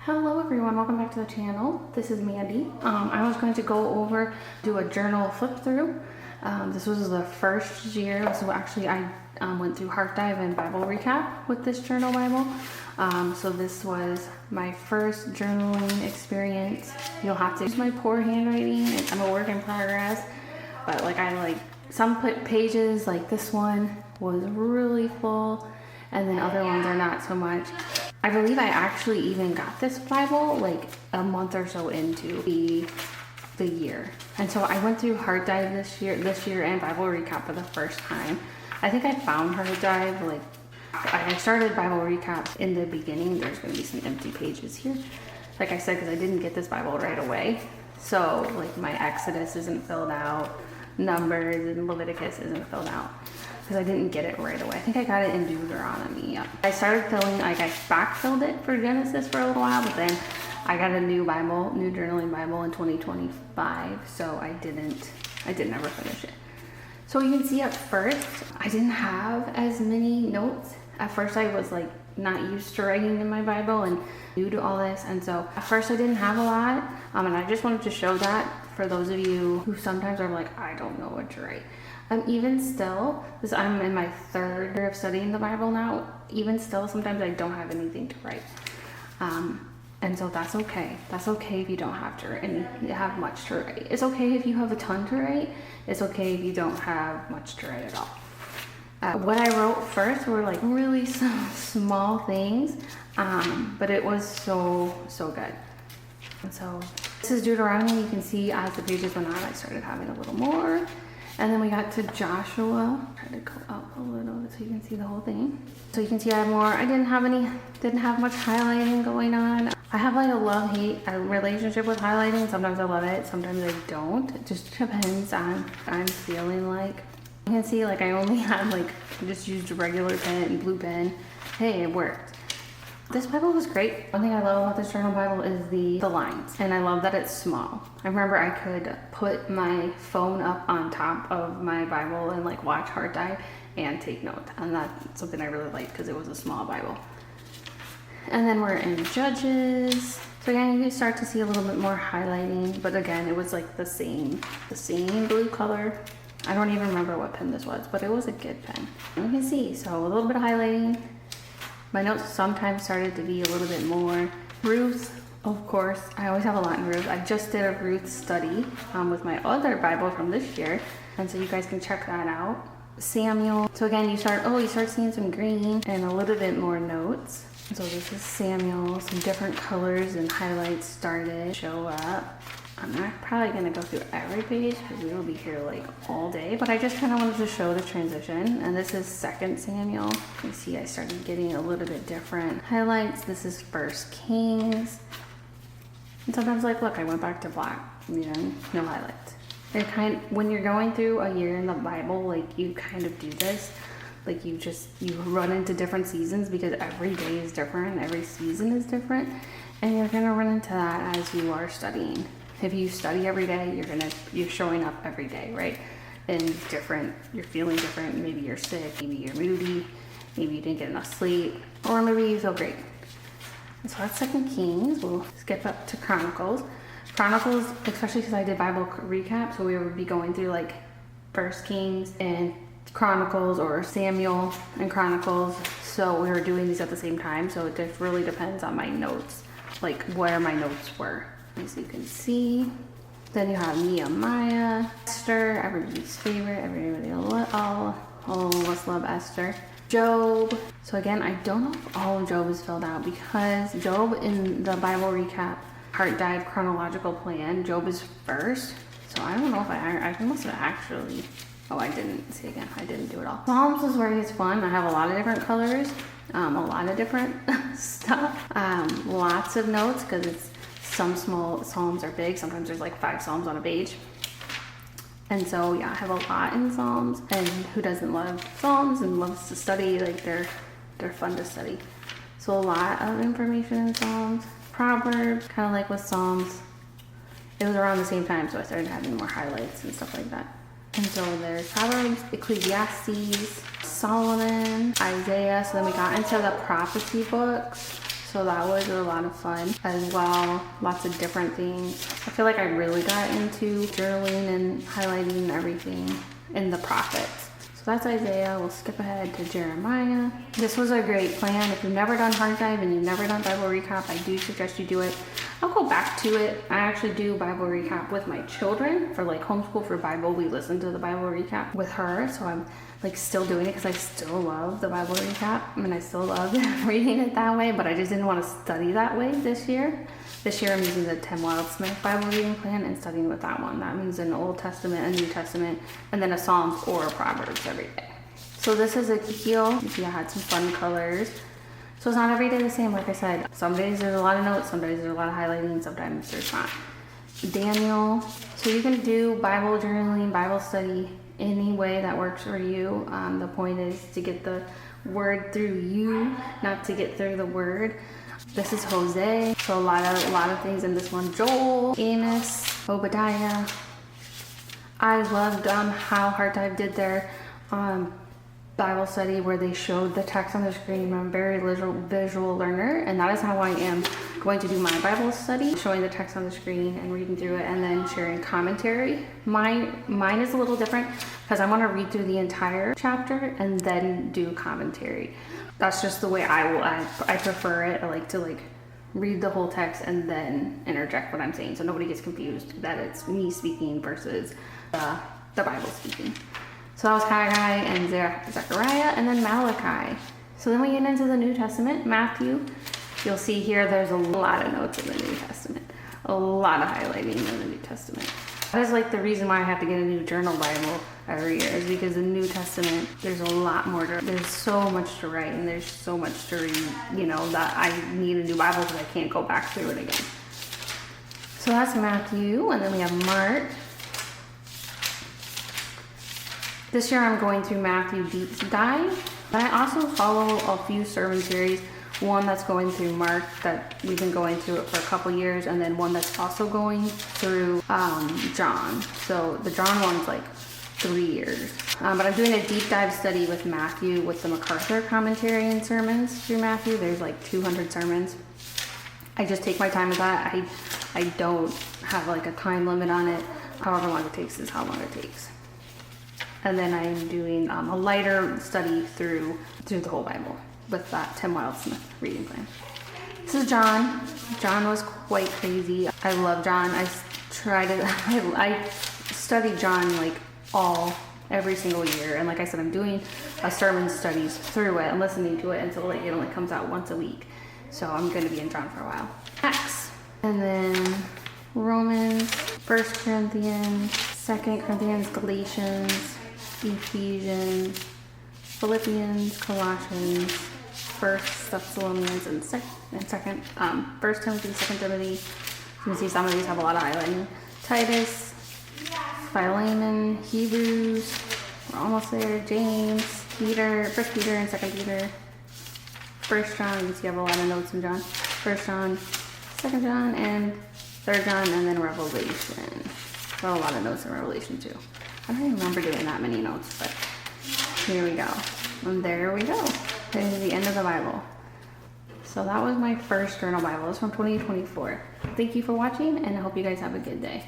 Hello everyone, welcome back to the channel. This is Mandy. I was going to go do a journal flip through. This was the first year, so actually I went through Heart Dive and Bible Recap with this journal Bible. So this was my first journaling experience. You'll have to use my poor handwriting. I'm a work in progress, but some pages like this one was really full, and then other ones are not so much. I believe I actually even got this Bible like a month or so into the year. And so I went through Heart Dive this year and Bible Recap for the first time. I think I found Heart Dive, I started Bible Recap in the beginning. There's going to be some empty pages here. Like I said, because I didn't get this Bible right away. So my Exodus isn't filled out, Numbers and Leviticus isn't filled out, because I didn't get it right away. I think I got it in Deuteronomy. Yeah. I started filling, I backfilled it for Genesis for a little while, but then I got a new journaling Bible in 2025, so I didn't ever finish it. So you can see at first, I didn't have as many notes. At first I was not used to writing in my Bible and new to all this, and so at first I didn't have a lot, and I just wanted to show that for those of you who sometimes are like, I don't know what to write. Even still, because I'm in my third year of studying the Bible now, even still, sometimes I don't have anything to write. And so that's okay. That's okay if you don't have to write and you have much to write. It's okay if you have a ton to write. It's okay if you don't have much to write at all. What I wrote first were really small things, but it was so good. And so this is Deuteronomy. You can see as the pages went on, I started having a little more. And then we got to Joshua. Try to go up a little bit so you can see the whole thing. So you can see I have more. I didn't have much highlighting going on. I have a love-hate relationship with highlighting. Sometimes I love it, sometimes I don't. It just depends on what I'm feeling like. You can see I only had just used a regular pen and blue pen. Hey, it worked. This Bible was great. One thing I love about this journal Bible is the lines, and I love that it's small. I remember I could put my phone up on top of my Bible and watch Heart Dive and take notes, and that's something I really liked because it was a small Bible. And then we're in Judges. So again, you can start to see a little bit more highlighting, but again, it was the same blue color. I don't even remember what pen this was, but it was a good pen. And you can see, so a little bit of highlighting. My notes sometimes started to be a little bit more. Ruth, of course, I always have a lot in Ruth. I just did a Ruth study with my other Bible from this year, and so you guys can check that out. Samuel. So again, you start seeing some green and a little bit more notes. So this is Samuel. Some different colors and highlights started to show up. I'm not probably going to go through every page because we will be here all day, but I just kind of wanted to show the transition. And this is 2 Samuel. You see I started getting a little bit different highlights. This is 1 Kings. And sometimes look, I went back to black, no highlights. When you're going through a year in the Bible, you kind of do this. You run into different seasons because every day is different, every season is different, and you're going to run into that as you are studying. If you study every day, you're showing up every day, right? And you're feeling different. Maybe you're sick, maybe you're moody, maybe you didn't get enough sleep, or maybe you feel great. And so that's 2 Kings. We'll skip up to Chronicles. Chronicles, especially because I did Bible Recap, so we would be going through 1 Kings and Chronicles, or Samuel and Chronicles. So we were doing these at the same time, so it just really depends on my notes, where my notes were. As you can see, then you have Nehemiah, Esther, everybody's favorite, all of us love Esther. Job. So again, I don't know if all of Job is filled out, because Job in the Bible Recap Heart Dive chronological plan, Job is first. So I don't know if I must have actually, I didn't. See again, I didn't do it all. Psalms is where it's fun. I have a lot of different colors, a lot of different stuff, lots of notes, because some small Psalms are big. Sometimes there's 5 Psalms on a page. And so yeah, I have a lot in Psalms, and who doesn't love Psalms and loves to study? They're fun to study. So a lot of information in Psalms. Proverbs, kind of with Psalms. It was around the same time, so I started having more highlights and stuff like that. And so there's Proverbs, Ecclesiastes, Solomon, Isaiah. So then we got into the prophecy books. So that was a lot of fun as well. Lots of different things. I feel like I really got into journaling and highlighting and everything in the prophets. So that's Isaiah. We'll skip ahead to Jeremiah. This was a great plan. If you've never done Heart Dive and you've never done Bible Recap, I do suggest you do it. I'll go back to it. I actually do Bible Recap with my children for like homeschool for Bible. We listen to the Bible Recap with her. So I'm like still doing it because I still love the Bible Recap. I mean, I still love reading it that way, but I just didn't want to study that way this year. This year I'm using the Tim Wildsmith Bible reading plan and studying with that one. That means an Old Testament, a New Testament, and then a Psalms or a Proverbs every day. So this is Ezekiel. You see I had some fun colors. So it's not every day the same, like I said. Some days there's a lot of notes, some days there's a lot of highlighting, sometimes there's not. Daniel. So you can do Bible journaling, Bible study, any way that works for you. The point is to get the word through you, not to get through the word. This is Hosea. So a lot of things in this one. Joel, Amos, Obadiah. I loved how Heart Dive did their Bible study where they showed the text on the screen. I'm a very visual learner, and that is how I am going to do my Bible study, showing the text on the screen and reading through it and then sharing commentary. Mine is a little different because I want to read through the entire chapter and then do commentary. That's just the way I prefer it. I like to read the whole text and then interject what I'm saying so nobody gets confused that it's me speaking versus the Bible speaking. So that was Haggai and Zechariah, and then Malachi. So then we get into the New Testament, Matthew. You'll see here there's a lot of notes in the New Testament, a lot of highlighting in the New Testament. That is like the reason why I have to get a new journal Bible every year, is because the New Testament, there's a lot more there's so much to write and there's so much to read, that I need a new Bible because I can't go back through it again. So that's Matthew, and then we have Mark. This year I'm going through Matthew Deep Dive, but I also follow a few sermon series. One that's going through Mark that we've been going through it for a couple years, and then one that's also going through John. So the John one's like 3 years. But I'm doing a deep dive study with Matthew with the MacArthur commentary and sermons through Matthew. There's like 200 sermons. I just take my time with that. I don't have like a time limit on it. However long it takes is how long it takes. And then I'm doing a lighter study through the whole Bible with that Tim Wildsmith reading plan. This is John. John was quite crazy. I love John. I studied John every single year. And like I said, I'm doing a sermon studies through it and listening to it until it only comes out once a week. So I'm going to be in John for a while. Acts. And then Romans, 1 Corinthians, 2 Corinthians, Galatians, Ephesians, Philippians, Colossians, 1 Thessalonians, and 2 Timothy, 2 Timothy. You can see some of these have a lot of highlighting. Titus, Philemon, Hebrews, we're almost there. James, Peter, 1 Peter and 2 Peter, 1 John. You can see I have a lot of notes in John. 1 John, 2 John, and 3 John, and then Revelation. Got a lot of notes in Revelation too. I don't even remember doing that many notes, but here we go. And there we go. There's the end of the Bible. So that was my first journal Bible. It's from 2024. Thank you for watching, and I hope you guys have a good day.